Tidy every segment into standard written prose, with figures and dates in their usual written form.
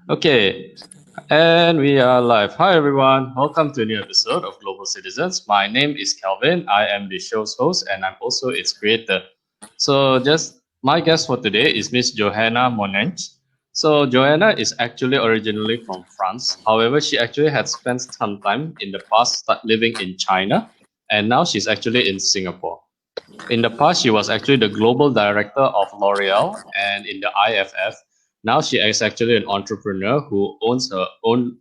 Okay, and we are live. Hi, everyone. Welcome to a new episode of Global Citizens. My name is Kelvin. I am the show's host, and I'm also its creator. So, just my guest for today is Miss Johanna Monange. So, Johanna is actually originally from France. However, she actually had spent some time in the past living in China, and now she's actually in Singapore. In the past, she was actually the global director of L'Oreal and in the IFF. Now she is actually an entrepreneur who owns her own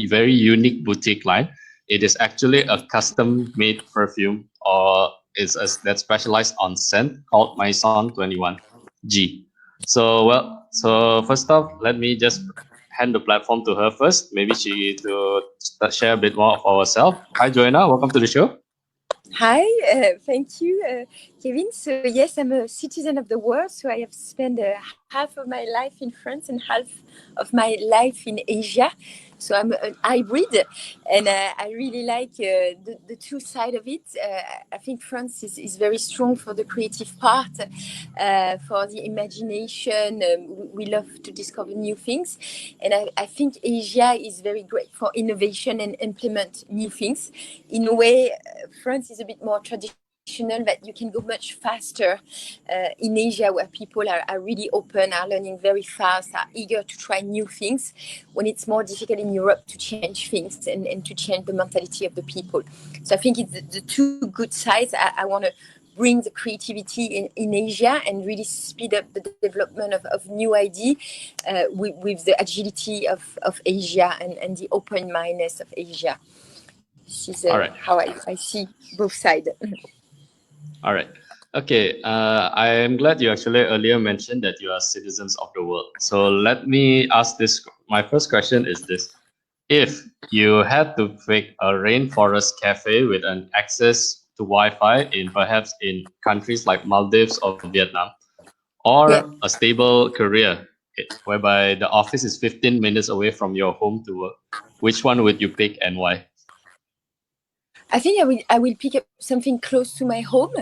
very unique boutique line. It is actually a custom-made perfume or that specialized on scent called Maison21G. So first off, let me just hand the platform to her first. Maybe she to share a bit more of herself. Hi, Joanna. Welcome to the show. Hi, thank you, Kevin. So yes, I'm a citizen of the world. So I have spent half of my life in France and half of my life in Asia. So I'm a hybrid, and I really like the two sides of it. I think France is very strong for the creative part, for the imagination. We love to discover new things, and I think Asia is very great for innovation and implement new things. In a way, France is a bit more traditional, that you can go much faster in Asia, where people are really open, are learning very fast, are eager to try new things, when it's more difficult in Europe to change things and to change the mentality of the people. So I think it's the two good sides. I want to bring the creativity in Asia and really speed up the development of new ideas with the agility of Asia and the open-mindedness of Asia. This is All right. how I see both sides. All right. Okay. I am glad you actually earlier mentioned that you are citizens of the world. So let me ask this. My first question is this: if you had to pick a rainforest cafe with an access to Wi-Fi in perhaps in countries like Maldives or Vietnam, Yeah, or a stable career whereby the office is 15 minutes away from your home to work, which one would you pick and why? I think I will pick up something close to my home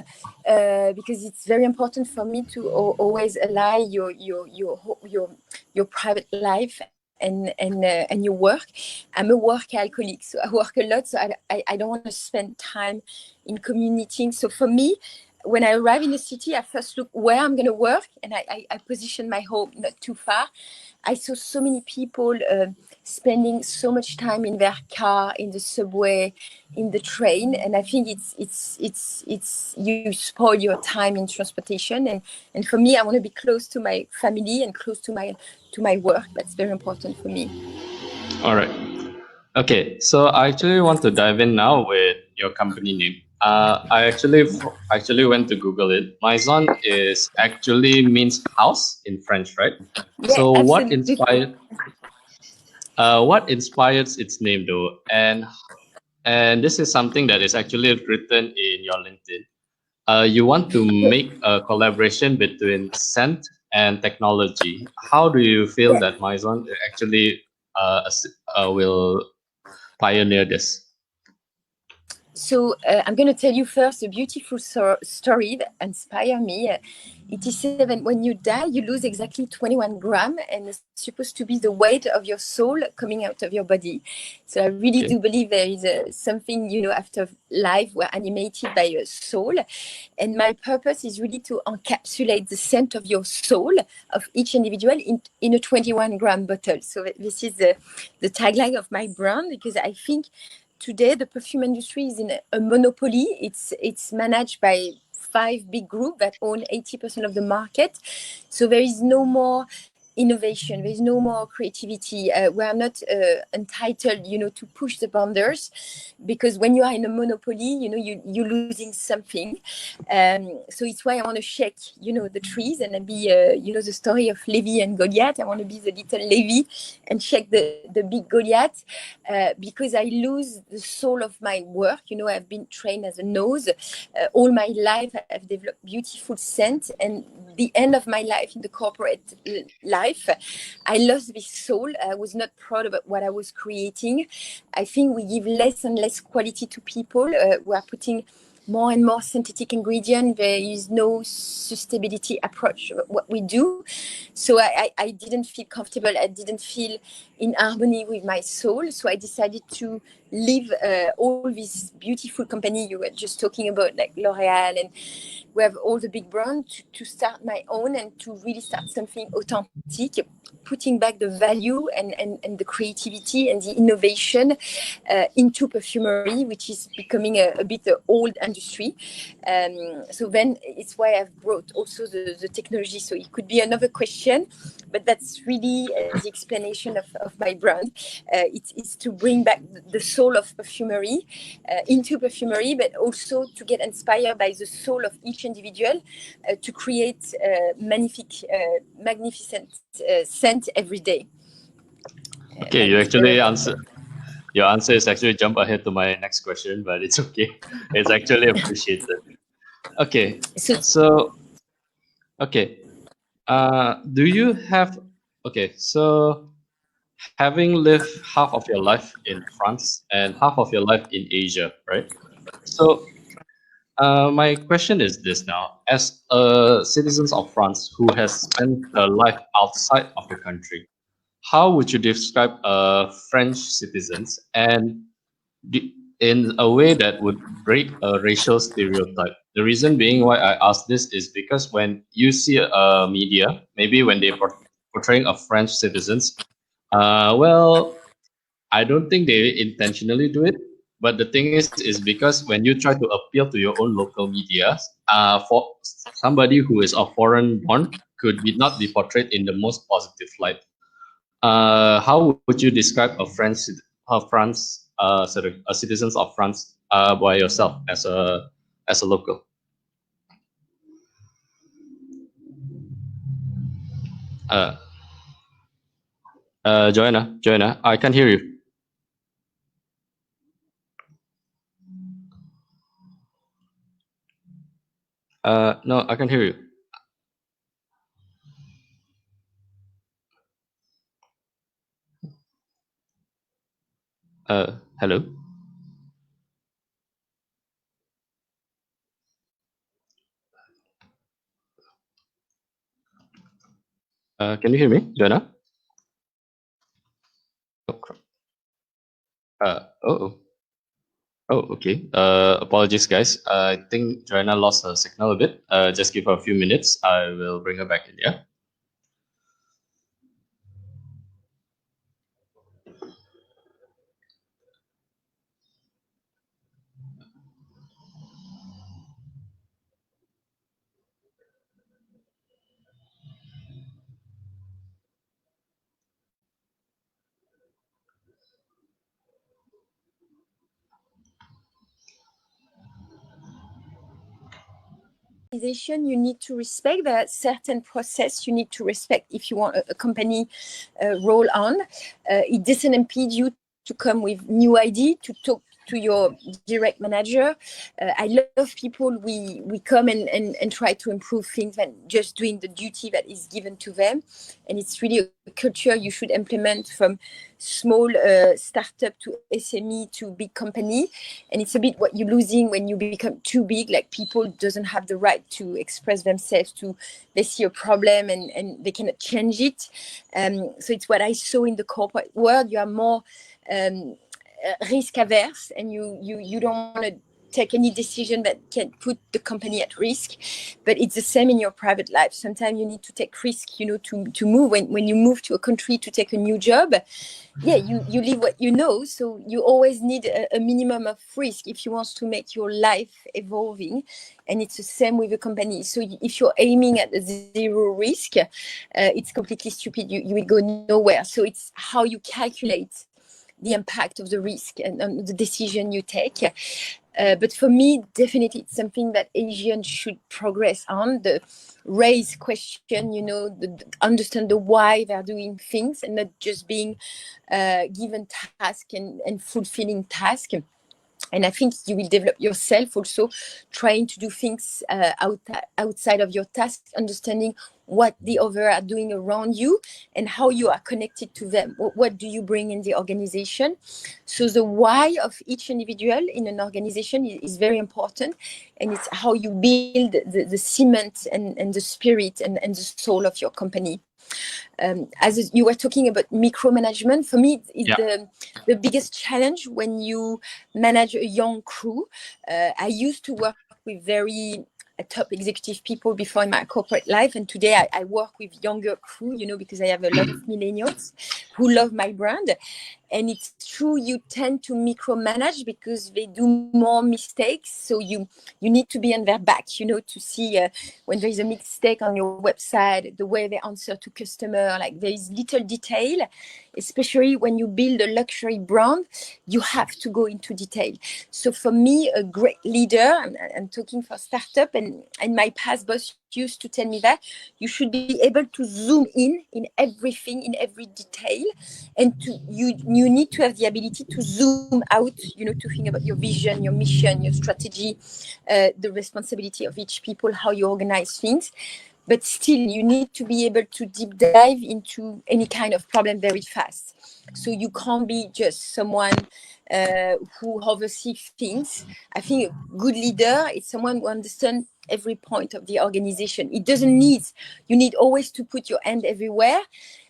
because it's very important for me to always ally your private life and your work. I'm a work alcoholic, so I work a lot. So I don't want to spend time in commuting. So for me, when I arrive in the city, I first look where I'm going to work, and I position my home not too far. I saw so many people spending so much time in their car, in the subway, in the train, and I think it's you spoil your time in transportation, and for me, I want to be close to my family and close to my work. That's very important for me. All right. Okay, so I actually want to dive in now with your company name. I actually went to Google it. Maison is actually means house in French, right? Yeah, So absolutely. what inspires its name though? And this is something that is actually written in your LinkedIn. You want to make a collaboration between scent and technology. How do you feel Yeah. that Maison actually will pioneer this? So I'm going to tell you first a beautiful story that inspired me. It is said that when you die, you lose exactly 21 grams, and it's supposed to be the weight of your soul coming out of your body. So I really do Okay. believe there is something, after life we're animated by a soul. And my purpose is really to encapsulate the scent of your soul of each individual in a 21-gram bottle. So this is the tagline of my brand, because I think today the perfume industry is in a monopoly. It's managed by five big groups that own 80% of the market. So there is no more innovation. There is no more creativity. We are not entitled, to push the boundaries, because when you are in a monopoly, you're losing something. So it's why I want to shake, the trees and be, the story of Levi and Goliath. I want to be the little Levi and shake the big Goliath, because I lose the soul of my work. I've been trained as a nose. All my life, I've developed beautiful scent, and the end of my life in the corporate life, I lost this soul. I was not proud about what I was creating. I think we give less and less quality to people. We are putting more and more synthetic ingredient. There is no sustainability approach what we do. So I didn't feel comfortable. I didn't feel in harmony with my soul. So I decided to leave all this beautiful company you were just talking about, like L'Oréal, and we have all the big brands, to start my own and to really start something authentic, putting back the value and the creativity and the innovation into perfumery, which is becoming a bit the old industry. So then it's why I've brought also the technology. So it could be another question, but that's really the explanation of my brand. It's to bring back the soul of perfumery into perfumery, but also to get inspired by the soul of each individual to create magnificent scent every day. Okay, Like you this very actually answer. Your answer is actually jump ahead to my next question, but it's okay. It's actually appreciated. Okay, so so okay, do you have okay? So having lived half of your life in France and half of your life in Asia, right? So my question is this now: as a citizens of France who has spent a life outside of the country, how would you describe French citizens and in a way that would break a racial stereotype? The reason being why I ask this is because when you see a media, maybe when they portraying a French citizens, well, I don't think they intentionally do it. But the thing is because when you try to appeal to your own local media, for somebody who is of foreign born could be not be portrayed in the most positive light. How would you describe a citizens of France by yourself as a local? Uh, Joanna, I can hear you. No, I can hear you. Hello. Can you hear me, Joanna? Oh, oh. Oh, okay. Apologies, guys. I think Joanna lost her signal a bit. Just give her a few minutes. I will bring her back in. Yeah. you need to respect. There are certain process you need to respect if you want a company roll on. It doesn't impede you to come with new idea, to talk to your direct manager. I love people we come and try to improve things and just doing the duty that is given to them. And it's really a culture you should implement from small startup to SME to big company. And it's a bit what you're losing when you become too big. Like people doesn't have the right to express themselves. To they see a problem and they cannot change it. So it's what I saw in the corporate world. You are more risk averse, and you don't want to take any decision that can put the company at risk. But it's the same in your private life. Sometimes you need to take risk, to move. When you move to a country to take a new job, you leave what you know. So you always need a minimum of risk if you want to make your life evolving. And it's the same with a company. So if you're aiming at zero risk, it's completely stupid. You will go nowhere. So it's how you calculate the impact of the risk and the decision you take. But for me, definitely it's something that Asians should progress on. The raise question, understand the why they're doing things and not just being given task and fulfilling task. And I think you will develop yourself also, trying to do things outside of your task, understanding what the other are doing around you and how you are connected to them. What do you bring in the organization? So the why of each individual in an organization is very important. And it's how you build the cement and the spirit and the soul of your company. As you were talking about micromanagement, for me, it's the biggest challenge when you manage a young crew. I used to work with very top executive people before in my corporate life, and today I work with younger crew, because I have a lot of millennials who love my brand. And it's true, you tend to micromanage because they do more mistakes. So you need to be on their back, to see when there is a mistake on your website, the way they answer to customer. Like, there is little detail, especially when you build a luxury brand, you have to go into detail. So for me, a great leader, I'm talking for startup, and my past boss used to tell me that you should be able to zoom in everything, in every detail, and you need to have the ability to zoom out, to think about your vision, your mission, your strategy, the responsibility of each people, how you organize things. But still, you need to be able to deep dive into any kind of problem very fast. So you can't be just someone who oversees things. I think a good leader is someone who understands every point of the organization. It doesn't need, you need always to put your hand everywhere,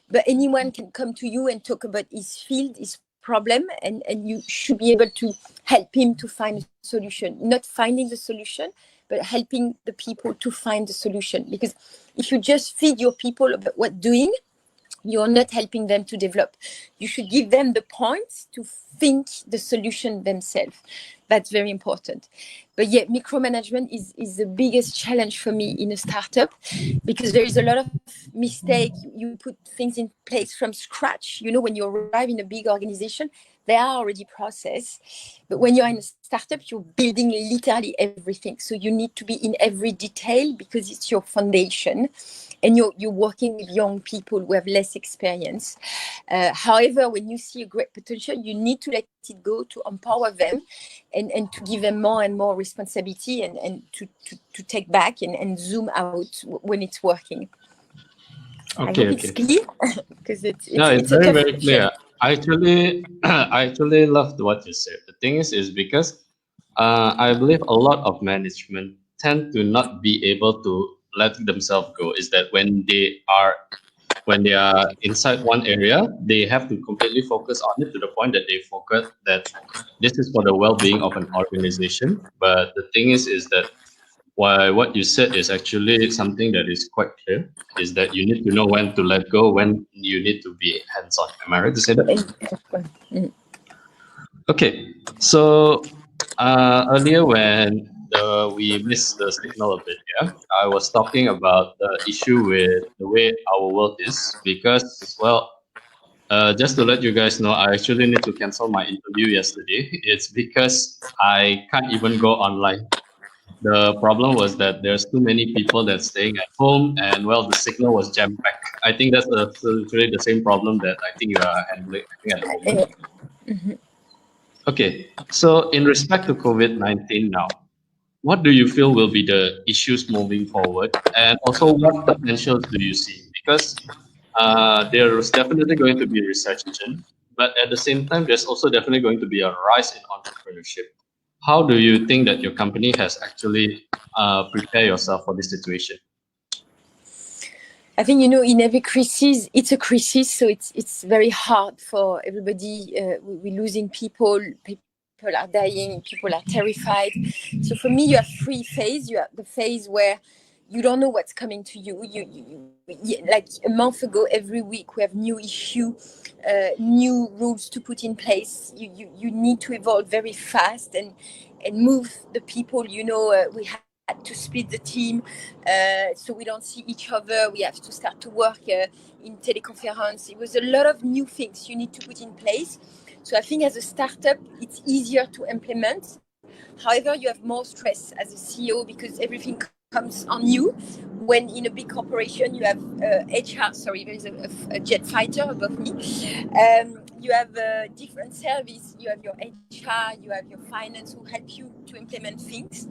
but anyone can come to you and talk about his field, his problem, and you should be able to help him to find a solution. Not finding the solution, but helping the people to find the solution. Because if you just feed your people about what doing, you're not helping them to develop. You should give them the points to think the solution themselves. That's very important. But yeah, micromanagement is the biggest challenge for me in a startup, because there is a lot of mistake. You put things in place from scratch. When you arrive in a big organization, they are already processed. But when you're in a startup, you're building literally everything. So you need to be in every detail because it's your foundation. And you're working with young people who have less experience. However, when you see a great potential, you need to let it go, to empower them, and to give them more and more responsibility, and to take back and zoom out when it's working. I hope it's clear, because No, it's it's a very, tough very clear. question. I actually, I actually loved what you said. The thing is because I believe a lot of management tend to not be able to let themselves go. Is that when they are inside one area, they have to completely focus on it to the point that they forget that this is for the well-being of an organization. But the thing is that what you said is actually something that is quite clear. Is that you need to know when to let go, when you need to be hands-on. Am I right to say that? Mm. Okay, so earlier when we missed the signal a bit, yeah, I was talking about the issue with the way our world is because, well, just to let you guys know, I actually need to cancel my interview yesterday. It's because I can't even go online. The problem was that there's too many people that's staying at home, and well, the signal was jam packed. I think that's literally the same problem that I think you are handling at the moment. Uh, Okay, so in respect to COVID-19 now, what do you feel will be the issues moving forward? And also, what potentials do you see? Because there's definitely going to be recession, but at the same time, there's also definitely going to be a rise in entrepreneurship. How do you think that your company has actually prepared yourself for this situation? I think, in every crisis, it's a crisis, so it's very hard for everybody. We're losing people. People are dying. People are terrified. So for me, you have three phases. You have the phase where you don't know what's coming to you. Like a month ago, every week we have new issue, new rules to put in place. You need to evolve very fast and move the people. We had to split the team, so we don't see each other. We have to start to work in teleconference. It was a lot of new things you need to put in place. So I think as a startup, it's easier to implement. However, you have more stress as a CEO because everything comes on you. When in a big corporation, you have HR. Sorry, there is a jet fighter above me. you have different service. You have your HR, you have your finance who help you to implement things.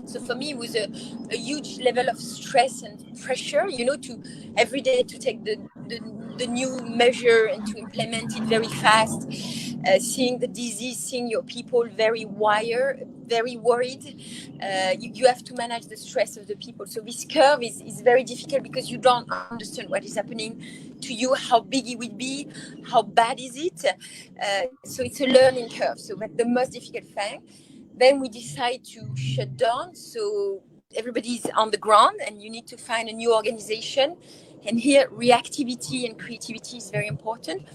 So for me, it was a huge level of stress and pressure, to every day to take the new measure and to implement it very fast. Seeing the disease, seeing your people very wired, very worried. You have to manage the stress of the people. So this curve is very difficult because you don't understand what is happening to you, how big it will be, how bad is it. So it's a learning curve. So that's the most difficult thing. Then we decide to shut down. So everybody's on the ground and you need to find a new organization. And here, reactivity and creativity is very important.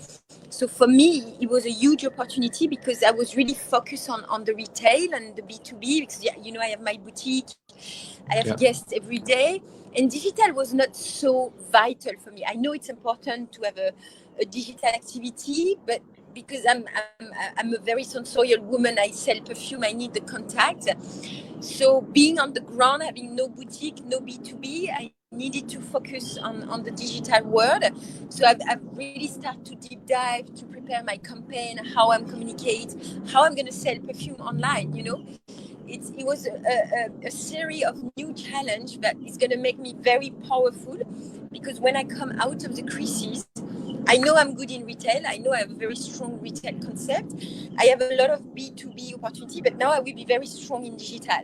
So for me, it was a huge opportunity because I was really focused on the retail and the B2B because, I have my boutique, I have Yeah. guests every day. And digital was not so vital for me. I know it's important to have a digital activity, but because I'm a very sensorial woman, I sell perfume, I need the contact. So being on the ground, having no boutique, no B2B, I needed to focus on the digital world. So I've really started to deep dive to prepare my campaign, how I'm communicate, how I'm going to sell perfume online. It was a series of new challenge that is going to make me very powerful because when I come out of the crisis, I know I'm good in retail. I know I have a very strong retail concept. I have a lot of B2B opportunity, but now I will be very strong in digital.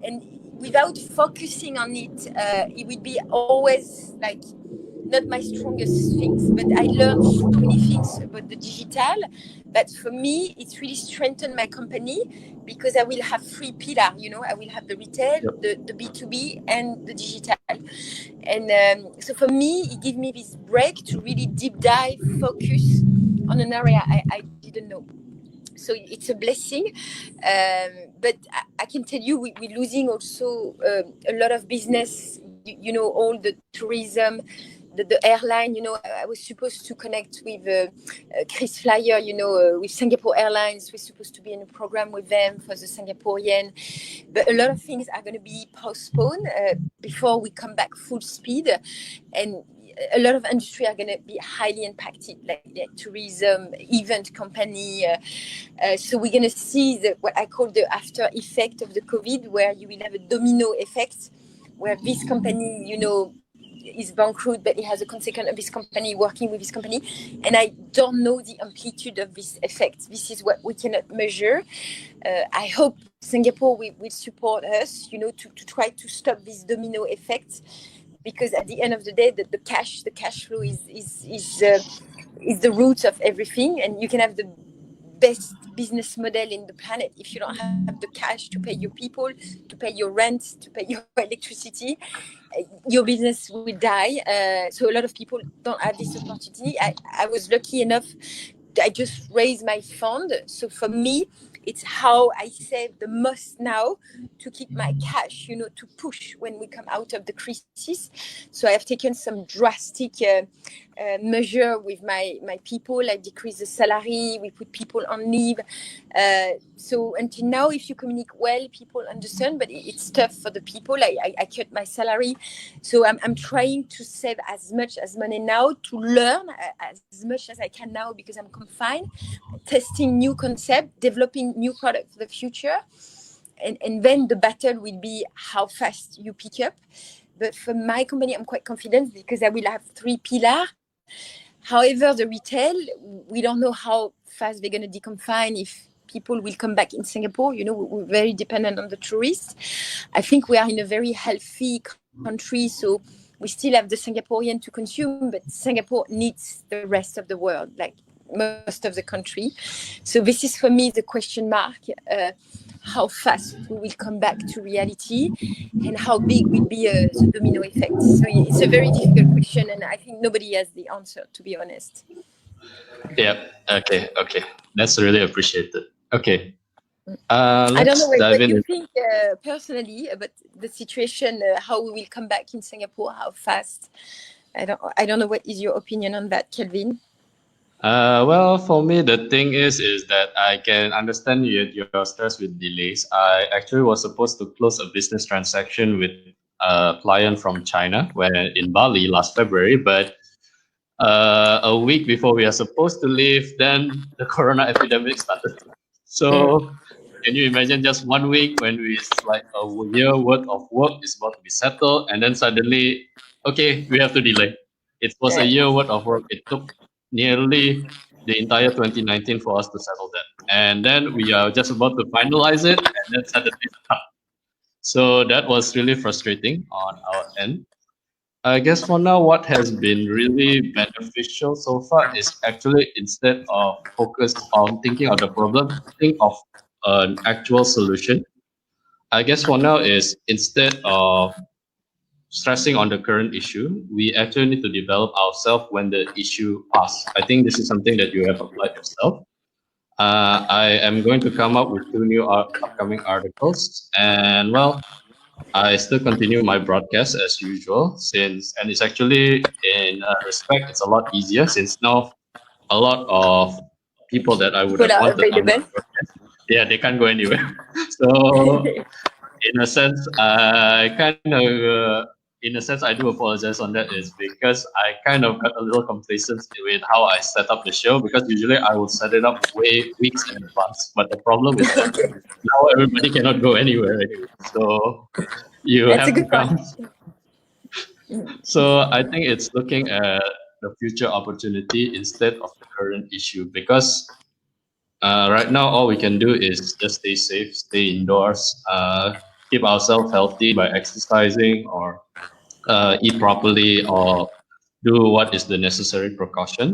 And without focusing on it, it would be always like not my strongest things. But I learned so many things about the digital that for me, it's really strengthened my company because I will have three pillars. I will have the retail, Yep. the B2B, and the digital. And so for me, it gave me this break to really deep dive, focus on an area I didn't know. So it's a blessing. But I can tell you, we're losing also a lot of business, all the tourism, the airline. I was supposed to connect with Chris Flyer, with Singapore Airlines. We're supposed to be in a program with them for the Singaporean. But a lot of things are going to be postponed before we come back full speed. And a lot of industry are going to be highly impacted, like tourism, event company. So we're going to see what I call the after effect of the COVID, where you will have a domino effect, where this company, is bankrupt, but it has a consequence of this company working with this company. And I don't know the amplitude of this effect. This is what we cannot measure. I hope Singapore will support us, to try to stop this domino effect. Because at the end of the day, the cash flow is the root of everything, and you can have the best business model in the planet if you don't have the cash to pay your people, to pay your rent, to pay your electricity. Your business will die. So a lot of people don't have this opportunity. I was lucky enough. I just raised my fund. So for me, it's how I save the most now to keep my cash, to push when we come out of the crisis. So I have taken some drastic measure with my people. I decreased the salary. We put people on leave. So until now, if you communicate well, people understand, but it's tough for the people. I cut my salary. So I'm trying to save as much as money now to learn as much as I can now because I'm confined, testing new concept, developing new product for the future. And then the battle will be how fast you pick up. But for my company, I'm quite confident because I will have three pillars. However, the retail, we don't know how fast they're going to deconfine, if people will come back in Singapore. We're very dependent on the tourists. I think we are in a very healthy country, so we still have the Singaporean to consume, but Singapore needs the rest of the world, like most of the country. So this is for me the question mark. How fast we will come back to reality and how big will be the domino effect. So it's a very difficult question, and I think nobody has the answer, to be honest. Yeah. Okay. Okay. That's really appreciated. Okay. I don't know Let's dive what you in. think personally about the situation, how we will come back in Singapore, how fast. I don't know what is your opinion on that, Kelvin. Well, for me, the thing is that I can understand your stress with delays. I actually was supposed to close a business transaction with a client from China, where in Bali last February, but a week before we are supposed to leave, then the corona epidemic started. Mm. So can you imagine just 1 week when it's like a year worth of work is about to be settled, and then suddenly, okay, we have to delay. It was a Yeah. year worth of work. It took nearly the entire 2019 for us to settle that. And then we are just about to finalize it, and then suddenly stop. So that was really frustrating on our end. I guess for now, what has been really beneficial so far is actually instead of focus on thinking of the problem, think of an actual solution. I guess for now is instead of stressing on the current issue, we actually need to develop ourselves when the issue pass. I think this is something that you have applied yourself. I am going to come up with two new upcoming articles, and well, I still continue my broadcast as usual and it's actually in respect, it's a lot easier since now a lot of people that I would People have are wanted on my available. broadcast, yeah, they can't go anywhere. So in a sense, in a sense, I do apologize on that is because I kind of got a little complacent with how I set up the show because usually I would set it up way weeks in advance. But the problem is that now everybody cannot go anywhere anyway. So you That's a have to good point. come. So I think it's looking at the future opportunity instead of the current issue because right now all we can do is just stay safe, stay indoors, keep ourselves healthy by exercising or eat properly or do what is the necessary precaution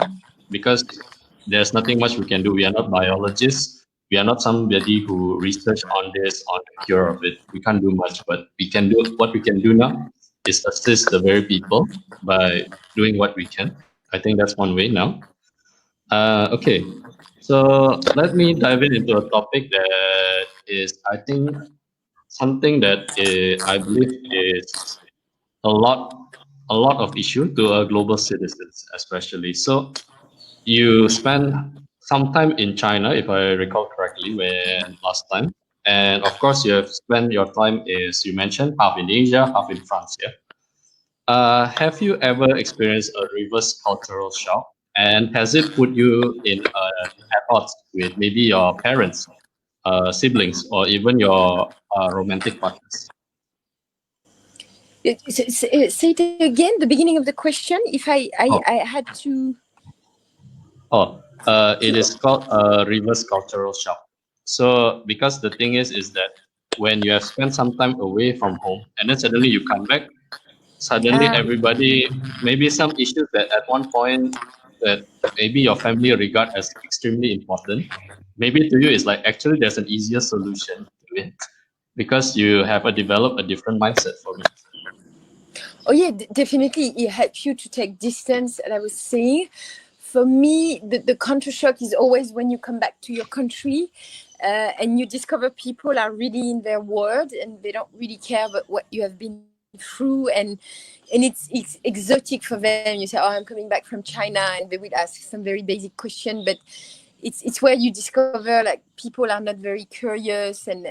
because there's nothing much we can do. We are not biologists. We are not somebody who research on this on the cure of it. We can't do much, but we can do what we can do now is assist the very people by doing what we can. I think that's one way now. Okay, so let me dive into a topic that is, I think, something that I believe is a lot a lot of issue to global citizens especially. So you spent some time in China, if I recall correctly, when last time, and of course you have spent your time, as you mentioned, half in Asia, half in France. Yeah. Have you ever experienced a reverse cultural shock, and has it put you in at odds with maybe your parents, siblings, or even your romantic partners? Say it again, the beginning of the question. If I Oh, had it is to. called a reverse cultural shock. So because the thing is that when you have spent some time away from home and then suddenly you come back, suddenly Ah, everybody maybe some issues that at one point that maybe your family regard as extremely important, maybe to you it's like actually there's an easier solution to it because you have developed a different mindset from it. oh yeah, definitely it helps you to take distance. And I was saying, for me, the culture shock is always when you come back to your country, and you discover people are really in their world and they don't really care about what you have been through, and it's exotic for them. You say, oh, I'm coming back from China, and they will ask some very basic question, but it's where you discover like people are not very curious, and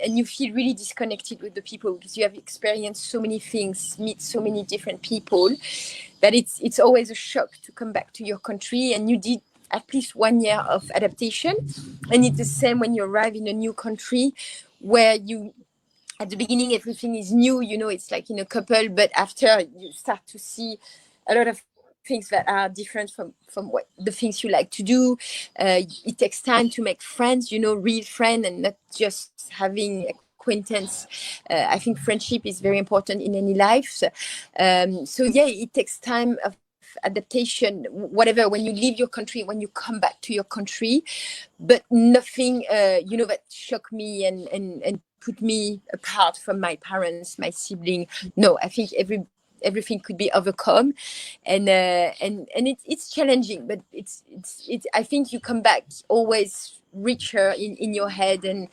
you feel really disconnected with the people because you have experienced so many things, meet so many different people, that it's always a shock to come back to your country. And you did at least 1 year of adaptation, and it's the same when you arrive in a new country where you, at the beginning everything is new, it's like in a couple, but after you start to see a lot of things that are different from what the things you like to do. It takes time to make friends, real friend, and not just having acquaintance. I think friendship is very important in any life. So yeah, it takes time of adaptation, whatever, when you leave your country, when you come back to your country. But nothing, that shocked me and put me apart from my parents, my sibling. No, I think everything could be overcome, and it's challenging, but it's I think you come back always richer in your head, and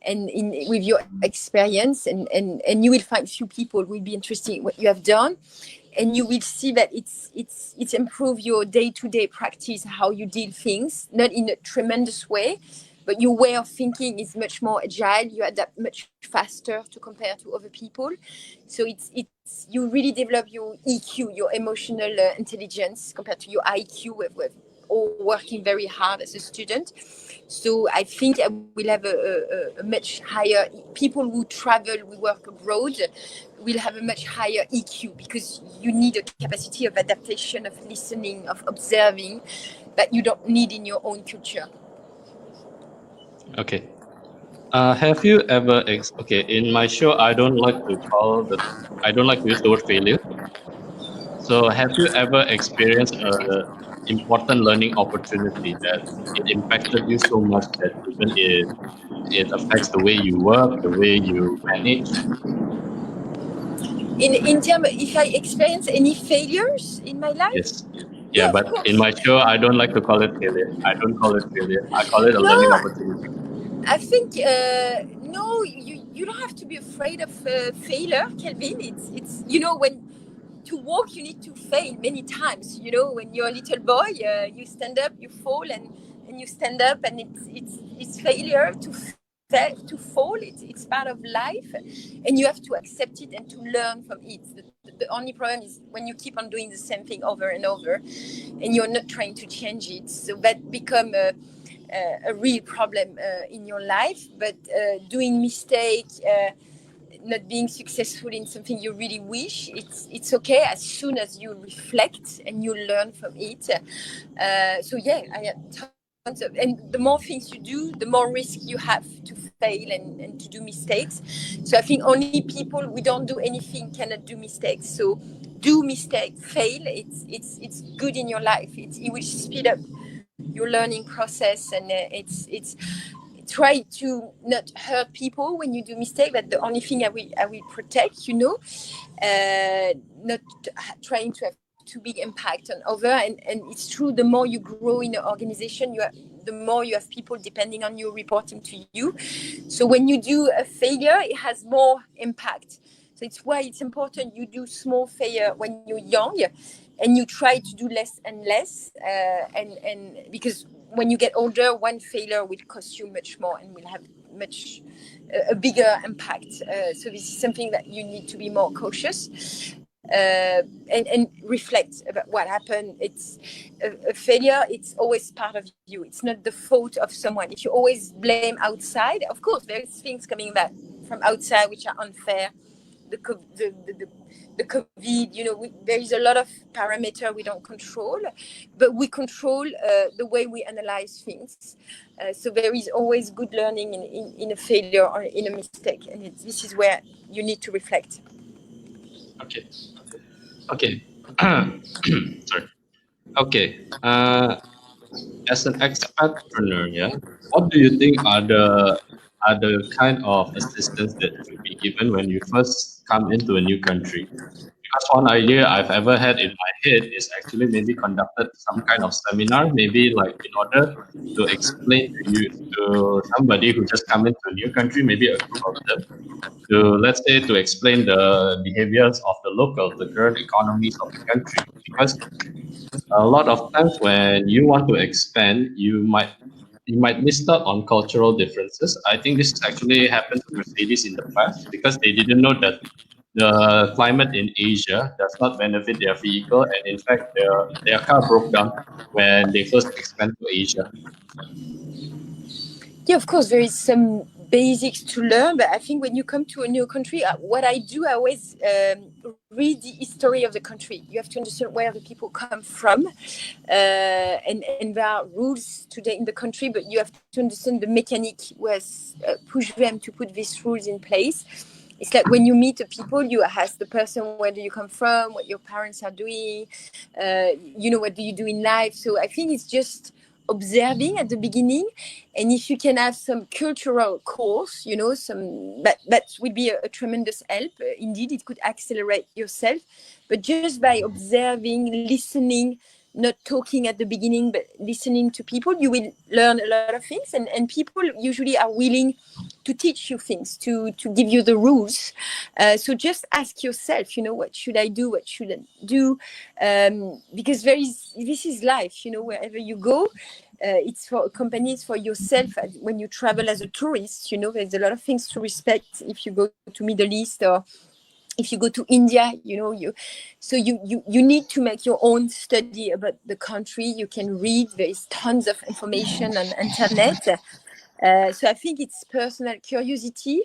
in with your experience, and you will find few people will be interested in what you have done, and you will see that it's improve your day-to-day practice, how you deal things, not in a tremendous way, but your way of thinking is much more agile. You adapt much faster to compare to other people. So it's you really develop your EQ, your emotional intelligence, compared to your IQ with all working very hard as a student. So I think I will have a much higher, people who travel, we work abroad, will have a much higher EQ, because you need a capacity of adaptation, of listening, of observing, that you don't need in your own culture. Okay. Have you ever okay, in my show I don't like to use the word failure. So have you ever experienced a important learning opportunity that it impacted you so much that even it affects the way you work, the way you manage? In terms, if I experience any failures in my life, Yes. Yeah, yeah, of but in course. my show I don't like to call it failure. I don't call it failure. I call it a learning No, opportunity. I think no, you don't have to be afraid of failure, Kelvin. It's when to walk you need to fail many times. When you're a little boy, you stand up, you fall, and you stand up, and it's failure to fall. It's part of life, and you have to accept it and to learn from it. The only problem is when you keep on doing the same thing over and over, and you're not trying to change it. So that become a real problem in your life. But doing mistake, not being successful in something you really wish, it's okay as soon as you reflect and you learn from it. So yeah, I have tons of, and the more things you do, the more risk you have to fail and to do mistakes. So I think only people we don't do anything cannot do mistakes. So do mistake, fail. It's good in your life. It will speed up your learning process, and it's try to not hurt people when you do mistake. But the only thing I will protect, not trying to have too big impact on other. And it's true, the more you grow in an organization, the more you have people depending on you, reporting to you. So when you do a failure, it has more impact. So it's why it's important you do small failure when you're young, and you try to do less and less, and because when you get older, one failure will cost you much more and will have much a bigger impact. So this is something that you need to be more cautious, and reflect about what happened. It's a failure. It's always part of you. It's not the fault of someone. If you always blame outside, of course, there is things coming back from outside which are unfair. The COVID, there is a lot of parameter we don't control, but we control the way we analyze things. So there is always good learning in a failure or in a mistake, and this is where you need to reflect. Okay. Okay. Sorry. Okay. As an expatpreneur, yeah, what do you think are the kind of assistance that should be given when you first come into a new country? Because one idea I've ever had in my head is actually maybe conducted some kind of seminar, maybe like in order to explain to somebody who just come into a new country, maybe a group of them, to let's say to explain the behaviors of the locals, the current economies of the country. Because a lot of times when you want to expand, you might miss out on cultural differences. I think this has actually happened to Mercedes in the past because they didn't know that the climate in Asia does not benefit their vehicle, and in fact, their car broke down when they first expanded to Asia. Yeah, of course, there is some basics to learn, but I think when you come to a new country, what I do, I always read the history of the country. You have to understand where the people come from, and there are rules today in the country, but you have to understand the mechanic was push them to put these rules in place. It's like when you meet the people, you ask the person, where do you come from, what your parents are doing, what do you do in life. So I think it's just observing at the beginning, and if you can have some cultural course, that would be a tremendous help. Indeed, it could accelerate yourself, but just by observing, listening, not talking at the beginning but listening to people, you will learn a lot of things, and people usually are willing teach you things, to give you the rules. So just ask yourself, what should I do, what shouldn't do, because this is life, wherever you go. It's for companies, for yourself. When you travel as a tourist, there's a lot of things to respect if you go to Middle East, or if you go to India, you need to make your own study about the country. You can read. There is tons of information on internet. So I think it's personal curiosity.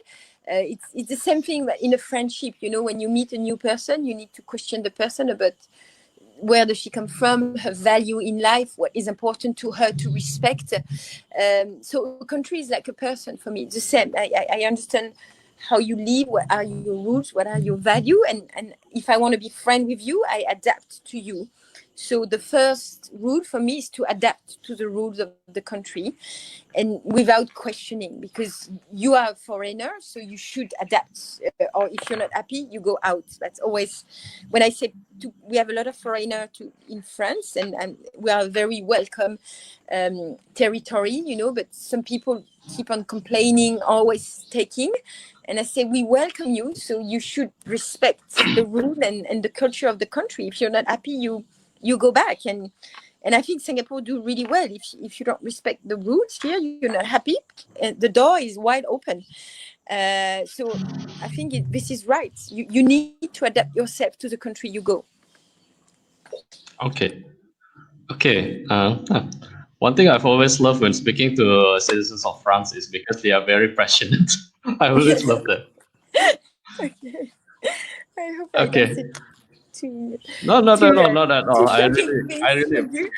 It's the same thing that in a friendship. When you meet a new person, you need to question the person about where does she come from, her value in life, what is important to her to respect. So a country is like a person for me. It's the same. I understand how you live, what are your rules, what are your value, and if I want to be friend with you, I adapt to you. So the first rule for me is to adapt to the rules of the country, and without questioning, because you are a foreigner, so you should adapt. Or if you're not happy, you go out. That's always when I say we have a lot of foreigners in France, and we are a very welcome territory, but some people keep on complaining, always taking. And I say, we welcome you, so you should respect the rule and the culture of the country. If you're not happy, you go back. And I think Singapore do really well. If you don't respect the rules here, you're not happy, and the door is wide open. So I think this is right. You need to adapt yourself to the country you go. Okay. Okay. One thing I've always loved when speaking to citizens of France is because they are very passionate. I always love that. Okay. I hope I don't Okay. say too No, not at all. Not at too all. shocking things really, with you.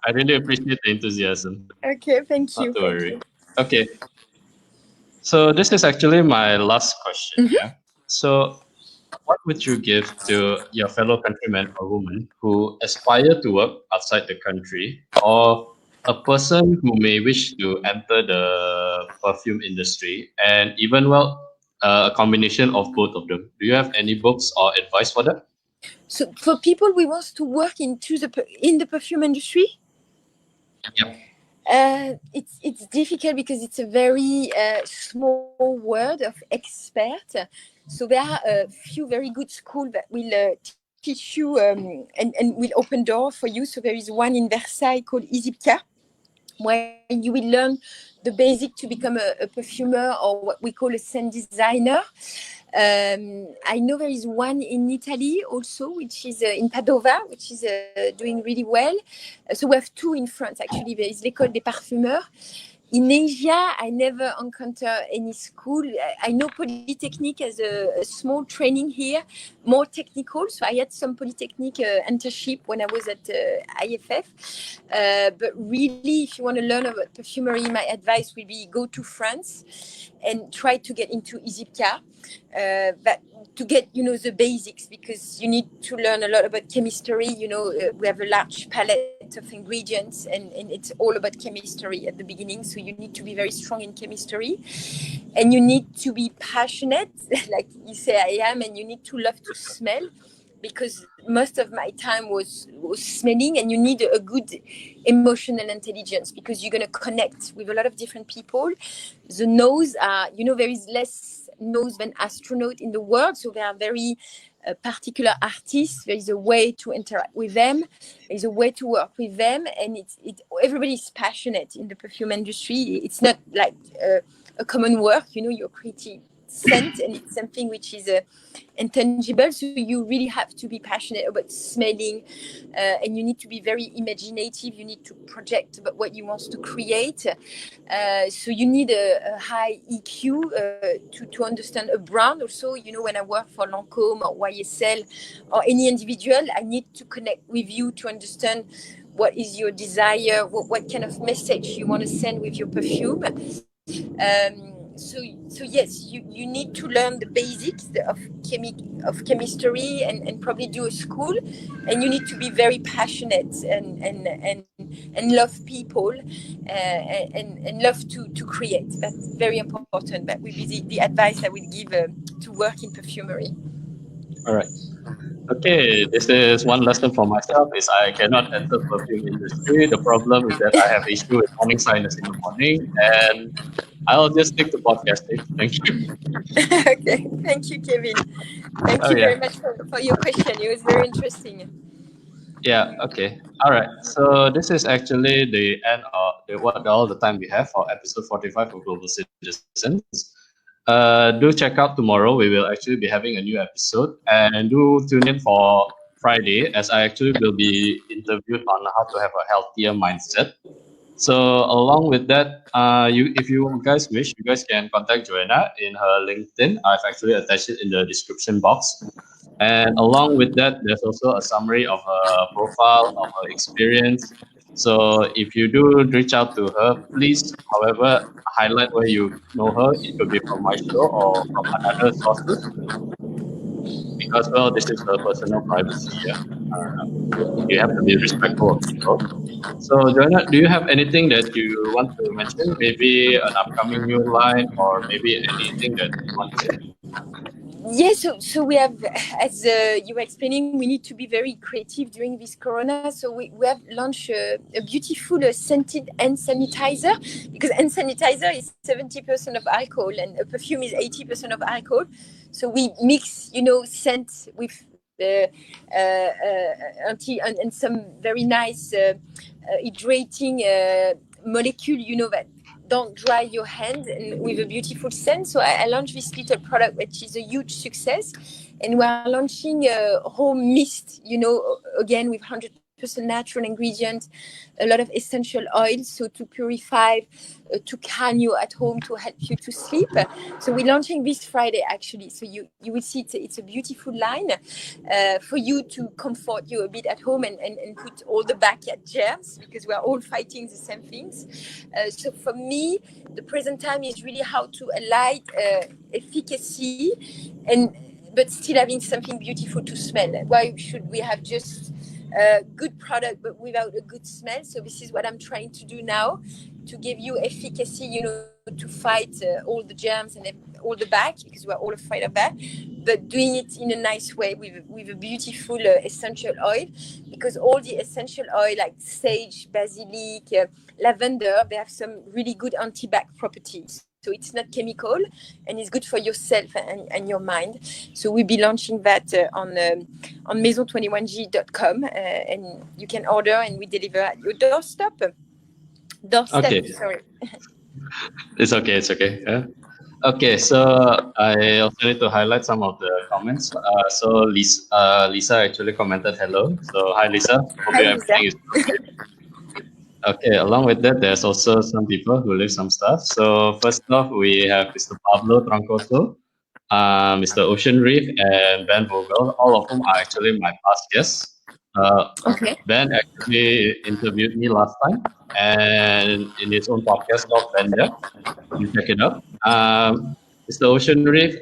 I really appreciate the enthusiasm. Okay, thank Not you, to thank you. worry. Okay. So this is actually my last question. Mm-hmm. Yeah. So what would you give to your fellow countrymen or women who aspire to work outside the country, or a person who may wish to enter the perfume industry, and even a combination of both of them? Do you have any books or advice for that? So for people who wants to work in the perfume industry, Yep. it's difficult because it's a very small world of expert. So there are a few very good schools that will teach you and will open door for you. So there is one in Versailles called Isipka, where you will learn the basic to become a perfumer, or what we call a scent designer. I know there is one in Italy also, which is in Padova, which is doing really well. So we have two in France, actually. There is l'École des Parfumeurs. In Asia, I never encounter any school. I know Polytechnic has a small training here, more technical. So I had some Polytechnic internship when I was at IFF. But really, if you want to learn about perfumery, my advice will be go to France and try to get into Isipka. But to get the basics, because you need to learn a lot about chemistry. We have a large palette of ingredients, and it's all about chemistry at the beginning. So you need to be very strong in chemistry, and you need to be passionate like you say I am, and you need to love to smell, because most of my time was smelling. And you need a good emotional intelligence, because you're going to connect with a lot of different people. The nose are, there is less nose than astronaut in the world, so they are very particular artists. There is a way to interact with them, there is a way to work with them, and everybody is passionate in the perfume industry. It's not like a common work. You're creating scent, and it's something which is intangible. So you really have to be passionate about smelling, and you need to be very imaginative. You need to project about what you want to create. So you need a high EQ to understand a brand. Also, when I work for Lancôme or YSL or any individual, I need to connect with you to understand what is your desire, what kind of message you want to send with your perfume. So yes, you need to learn the basics of chemistry, and probably do a school, and you need to be very passionate and love people, and love to create. That's very important. That would be the advice I would give to work in perfumery. All right. Okay, this is one lesson for myself is I cannot enter perfume industry. The problem is that I have issue with morning sinus in the morning, and I'll just stick to podcasting. Thank you. Okay, thank you, Kevin. Thank Oh you yeah. very much for your question. It was very interesting. Yeah. Okay. All right. So this is actually the end of what all the time we have for episode 45 of Global Citizens. Do check out tomorrow. We will actually be having a new episode, and do tune in for Friday, as I actually will be interviewed on how to have a healthier mindset. So along with that, if you guys wish, you guys can contact Joanna in her LinkedIn. I've actually attached it in the description box. And along with that, there's also a summary of her profile, of her experience. So if you do reach out to her, please, however, highlight where you know her. It could be from my show or from another sources, because well, this is her personal privacy. Yeah, you have to be respectful of people. So, Joanna, do you have anything that you want to mention? Maybe an upcoming new line, or maybe anything that you want to say? Yes, so we have, as you were explaining, we need to be very creative during this corona. So we have launched a beautiful scented hand sanitizer, because hand sanitizer is 70% of alcohol and a perfume is 80% of alcohol. So we mix, scent with and some very nice hydrating molecule, that don't dry your hand, and with a beautiful scent. So I launched this little product, which is a huge success. And we're launching a home mist, again with 100% natural ingredients, a lot of essential oils, so to purify, to calm you at home, to help you to sleep. So we're launching this Friday, actually. So you will see it's a beautiful line for you to comfort you a bit at home, and put all the backyard germs, because we're all fighting the same things. So for me, the present time is really how to align efficacy, and but still having something beautiful to smell. Why should we have just a good product but without a good smell? So this is what I'm trying to do now, to give you efficacy, to fight all the germs and all the back, because we're all afraid of that, but doing it in a nice way with a beautiful essential oil, because all the essential oil like sage, basilic, lavender, they have some really good anti-bac properties. So it's not chemical, and it's good for yourself and your mind. So we'll be launching that on Maison21G.com, and you can order, and we deliver at your doorstep. Doorstep, Okay, sorry. it's okay. It's okay. Yeah. Okay, so I also need to highlight some of the comments. So Lisa actually commented hello. So hi, Lisa. Hope Hi, everything Lisa. is okay. Okay, along with that, there's also some people who leave some stuff. So first off, we have Mr. Pablo Troncoso, Mr. Ocean Reef, and Ben Vogel, all of whom are actually my past guests. Okay. Ben actually interviewed me last time, and in his own podcast called Bender, you check it out. Mr. Ocean Reef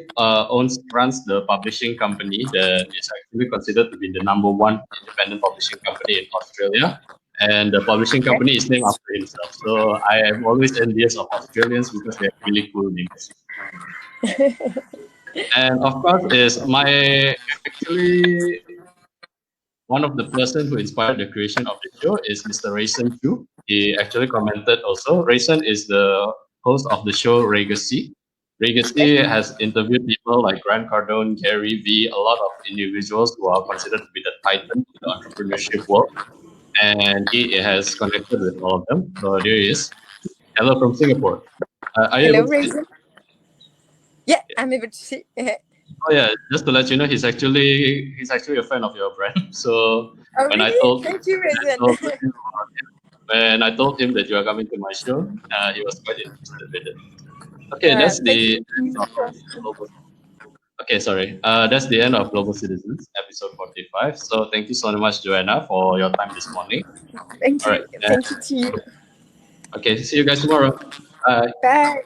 runs the publishing company that is actually considered to be the number one independent publishing company in Australia. And the publishing Okay. company is named after himself. So I am always envious of Australians because they have really cool names. And of course, is my actually one of the person who inspired the creation of the show is Mr. Rayson Chu. He actually commented also. Rayson is the host of the show Regacy. Regacy Okay. has interviewed people like Grant Cardone, Gary Vee, a lot of individuals who are considered to be the titan in the entrepreneurship world. And he has connected with all of them. So there he is. Hello from Singapore. Are you able Hello, to see? Raisin. Yeah, I'm able to see. Oh yeah, just to let you know, he's actually a fan of your brand. So Oh, when I really? told Thank you, when I Raisin. told him when I told him that you are coming to my show, he was quite interested with it. Okay, that's Thank the end you. of global. Okay, sorry. That's the end of Global Citizens episode 45. So thank you so much, Joanna, for your time this morning. Thank All you. right. Thank you to you. Okay, see you guys tomorrow. Bye. Bye.